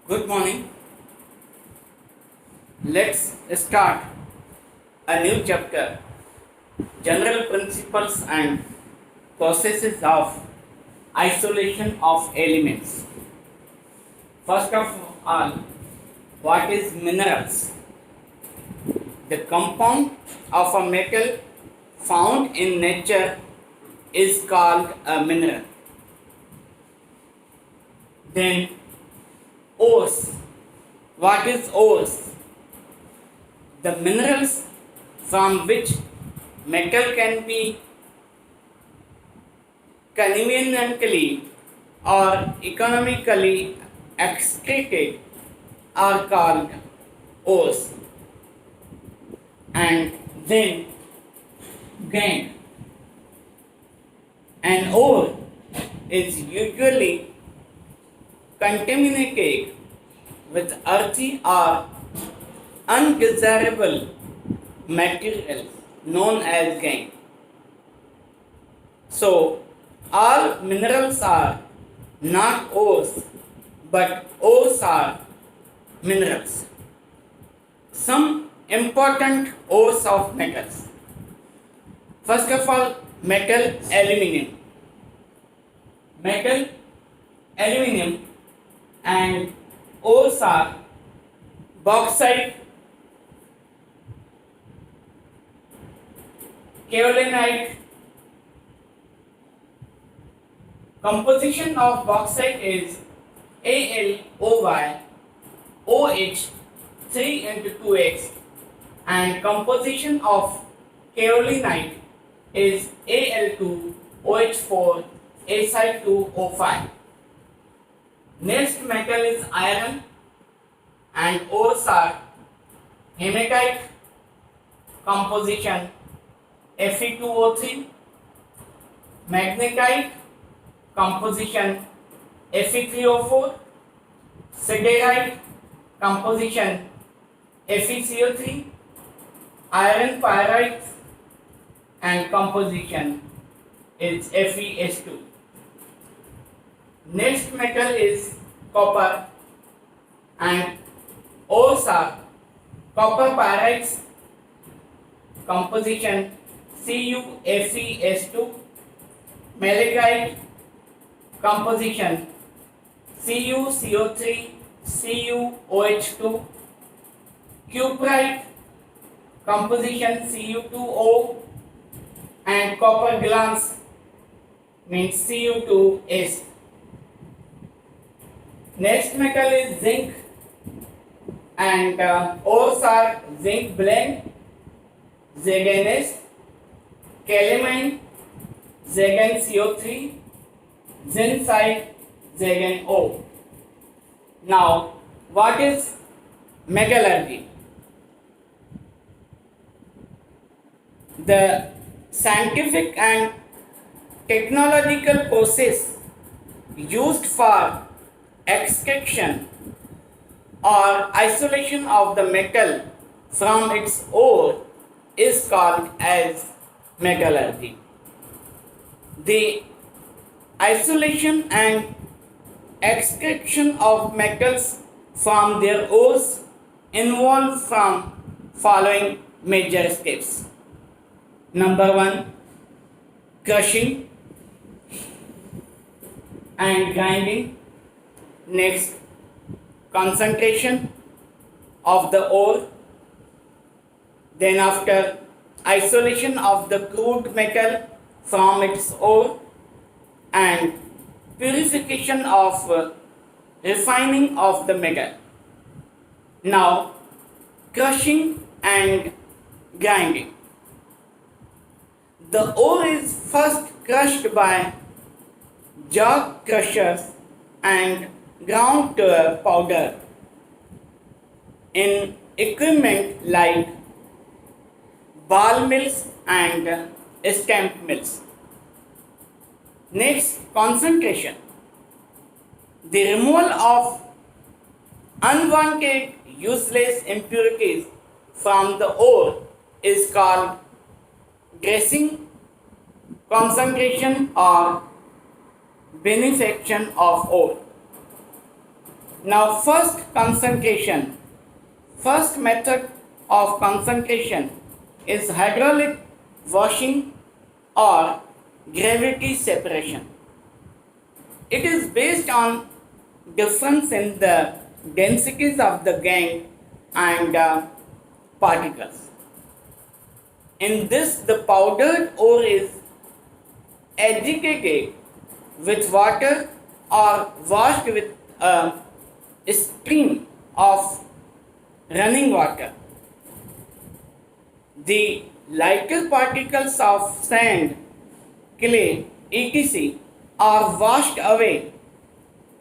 Good morning. Let's start a new chapter, General Principles and Processes of Isolation of Elements. First of all, what is minerals? The compound of a metal found in nature is called a mineral. Then ores. What is ores? The minerals from which metal can be conveniently or economically extracted are called ores. And then gangue. An ore is usually contaminated with earthy or undesirable materials known as gangue. So, all minerals are not ores, but ores are minerals. Some important ores of metals. First of all, metal aluminum. Metal aluminum and ores are bauxite, kaolinite. Composition of bauxite is AlOy OH 3 into 2x, and composition of kaolinite is Al2 OH4 Si2O5. Next metal is iron, and ores are hematite, composition Fe2O3, magnetite, composition Fe3O4, siderite, composition FeCO3, iron pyrite, and composition is FeS2. Next metal is copper, and ores are copper pyrites, composition CuFeS2, malachite, composition CuCO3 CuOH2, cuprite, composition Cu2O, and copper glance means Cu2S. Next metal is zinc, and ores are zinc blende, ZnS, calamine, ZnCO3, zincite, ZnO. Now, what is metallurgy? The scientific and technological process used for extraction or isolation of the metal from its ore is called as metallurgy. The isolation and extraction of metals from their ores involve from following major steps. Number 1, crushing and grinding. Next, concentration of the ore. Then after, isolation of the crude metal from its ore, and purification of refining of the metal. Now, crushing and grinding. The ore is first crushed by jaw crushers and ground to a powder in equipment like ball mills and stamp mills. Next, concentration. The removal of unwanted useless impurities from the ore is called dressing, concentration, or benefaction of ore. Now first concentration. First method of concentration is hydraulic washing or gravity separation. It is based on difference in the densities of the gangue and particles. In this, the powdered ore is agitated with water or washed with a stream of running water. The lighter particles of sand, clay, etc. are washed away,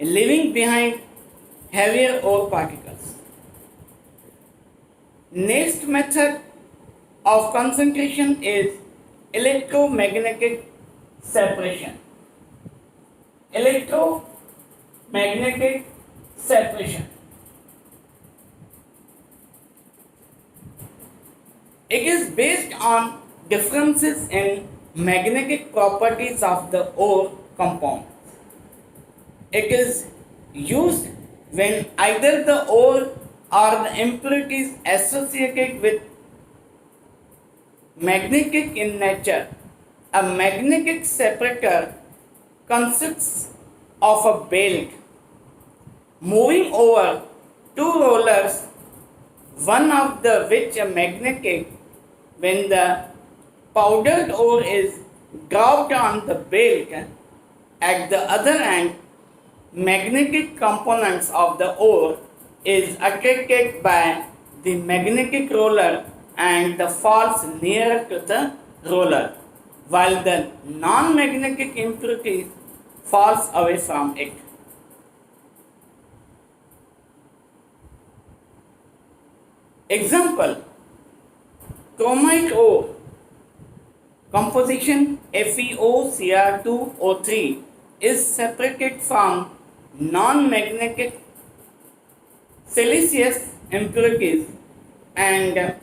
leaving behind heavier ore particles. Next method of concentration is electromagnetic separation. Electromagnetic separation. It is based on differences in magnetic properties of the ore compound. It is used when either the ore or the impurities associated with magnetic in nature. A magnetic separator consists of a belt moving over two rollers, one of the which a magnetic. When the powdered ore is dropped on the belt, at the other end, magnetic components of the ore is attracted by the magnetic roller and the falls nearer to the roller, while the non-magnetic impurities falls away from it. Example: chromite ore composition FeOCr2O3 is separated from non-magnetic siliceous impurities, and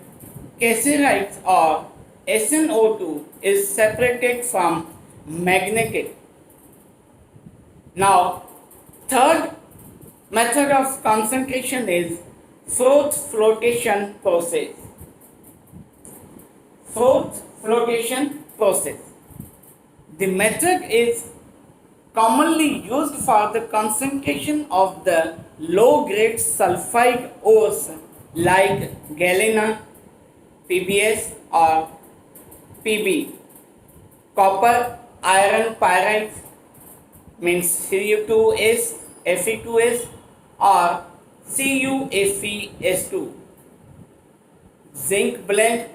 cassiterite or SnO2 is separated from magnetic. Now, third method of concentration is froth flotation process. Froth flotation process. The method is commonly used for the concentration of the low-grade sulfide ores like galena, PBS or PB, copper iron pyrites means Cu2S, Fe2S or CuFeS2, zinc blend,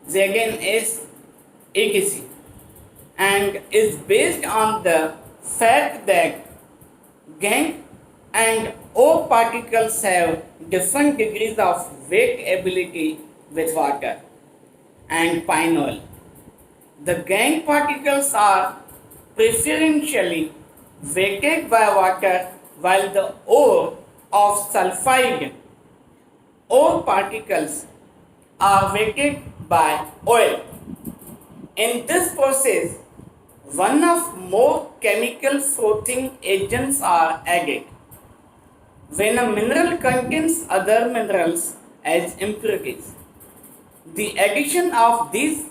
Zn(S), etc., and is based on the fact that gangue and ore particles have different degrees of wettability with water and pine oil. The gangue particles are preferentially weighted by water, while the ore of sulfide ore particles are weighted by oil. In this process, one of more chemical frothing agents are added. When a mineral contains other minerals as impurities, the addition of these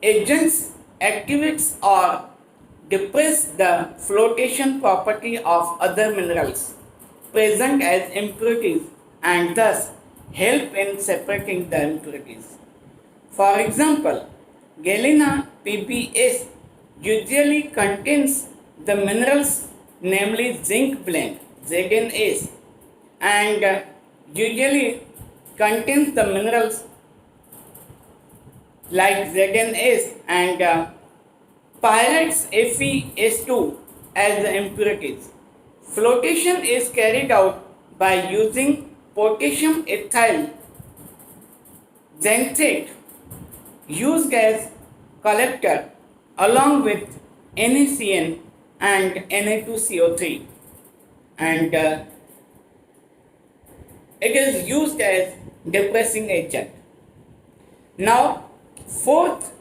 agents activates or depress the flotation property of other minerals present as impurities and thus help in separating the impurities. For example, galena PBS usually contains the minerals namely zinc blend Zn(S) and usually contains the minerals like Zn(S) and pyrites FeS2 as the impurities. Flotation is carried out by using potassium ethyl xanthate used as collector along with NaCN and Na2CO3, and it is used as depressing agent. Now, fourth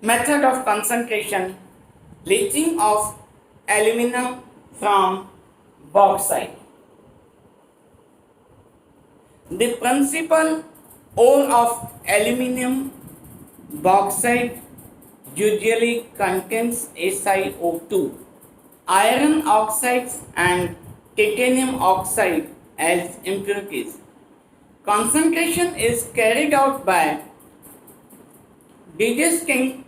method of concentration, leaching of alumina from bauxite. The principal ore of aluminum bauxite usually contains SiO2, iron oxides and titanium oxide as impurities. Concentration is carried out by digesting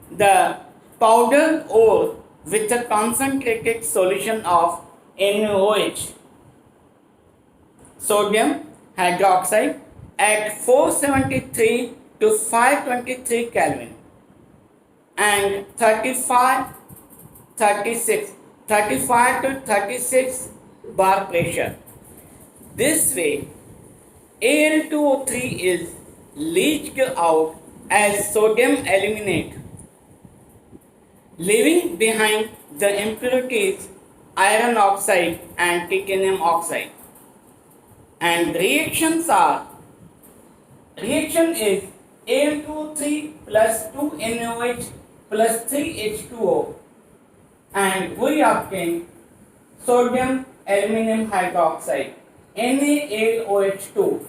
the powdered ore with a concentrated solution of NaOH, sodium hydroxide, at 473 to 523 Kelvin and 35 to 36 bar pressure. This way, Al2O3 is leached out as sodium aluminate, leaving behind the impurities iron oxide and titanium oxide. And reaction is Al2O3 plus 2NaOH plus 3H2O, and we obtain sodium aluminum hydroxide NaLOH2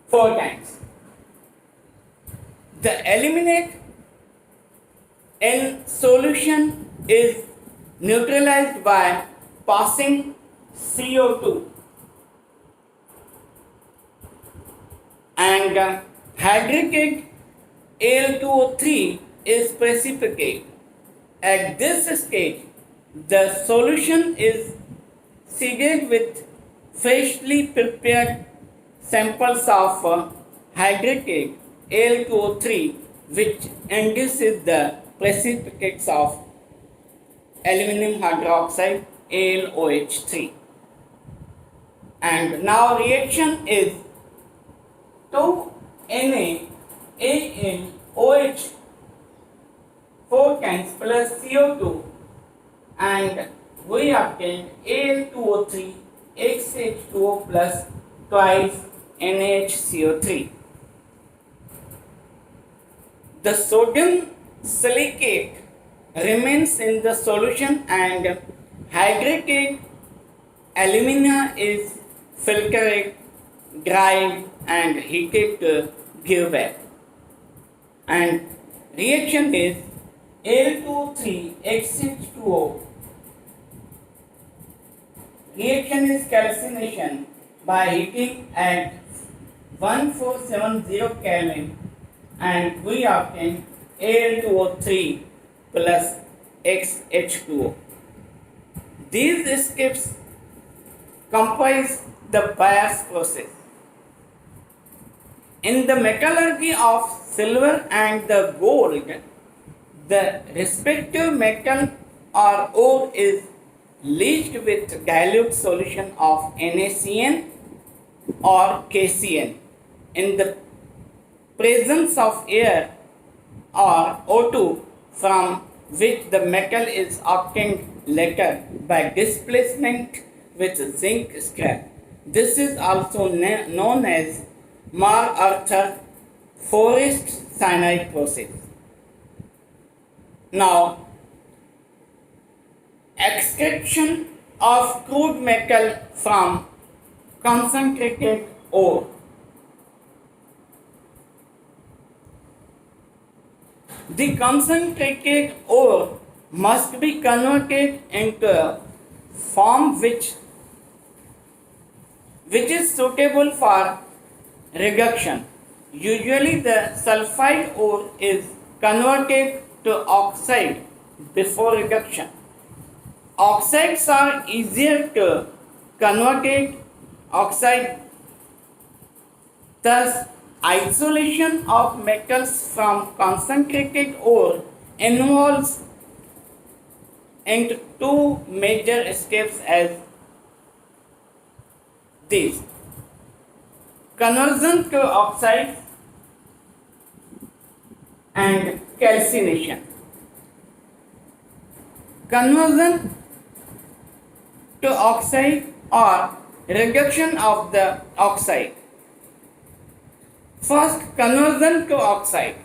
4 times. The aluminate in solution is neutralized by passing CO2 and hydrated Al2O3 is precipitate. At this stage, the solution is seeded with freshly prepared samples of hydrated Al2O3, which induces the precipitates of aluminum hydroxide AlOH3. And now reaction is 2NaAlOH 4 times plus CO2, and we obtain Al2O3 XH2O plus twice NaHCO3. The sodium silicate remains in the solution and hydrated alumina is filtered, dried and heated to give back. And reaction is Al2O3 XH2O. Reaction is calcination by heating at 1470 Kelvin, and we obtain Al2O3 plus XH2O. These steps comprise the bias process. In the metallurgy of silver and the gold, the respective metal or ore is leached with dilute solution of NaCN or KCN in the presence of air or O2, from which the metal is obtained later by displacement with zinc scrap. This is also known as Mar-Arthur forest cyanide process. Now, extraction of crude metal from concentrated ore. The concentrated ore must be converted into a form which is suitable for reduction. Usually the sulfide ore is converted to oxide before reduction. Oxides are easier to convert oxide. Thus, isolation of metals from concentrated ore involves into two major steps as these: conversion to oxide and calcination. Conversion to oxide or reduction of the oxide. First, conversion to oxide.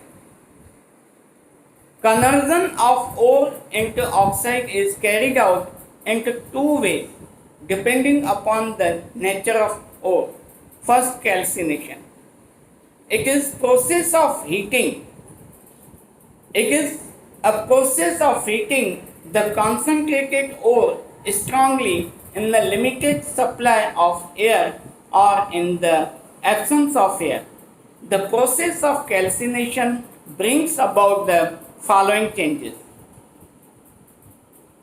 Conversion of ore into oxide is carried out into two ways. depending upon the nature of ore. First, calcination. It is process of heating. It is a process of heating the concentrated ore strongly in the limited supply of air or in the absence of air. The process of calcination brings about the following changes.